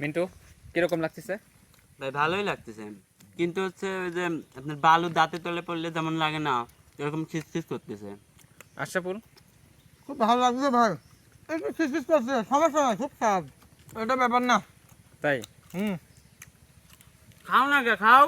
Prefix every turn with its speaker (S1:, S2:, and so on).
S1: মিন্টু কিরকম লাগতেছে?
S2: ভাই ভালোই লাগতেছে, কিন্তু হচ্ছে ওই যে আপনার বালু দাঁতে তলে পড়লে যেমন লাগে না, এরকম খিসখিস করতেছে।
S1: আশরাফুল?
S3: খুব ভালো লাগছে ভাই, একটু খিসখিস করছে, সমস্যা নাই, খুব স্বাদ, এটা ব্যাপার না।
S1: তাই?
S2: খাও না কে খাও।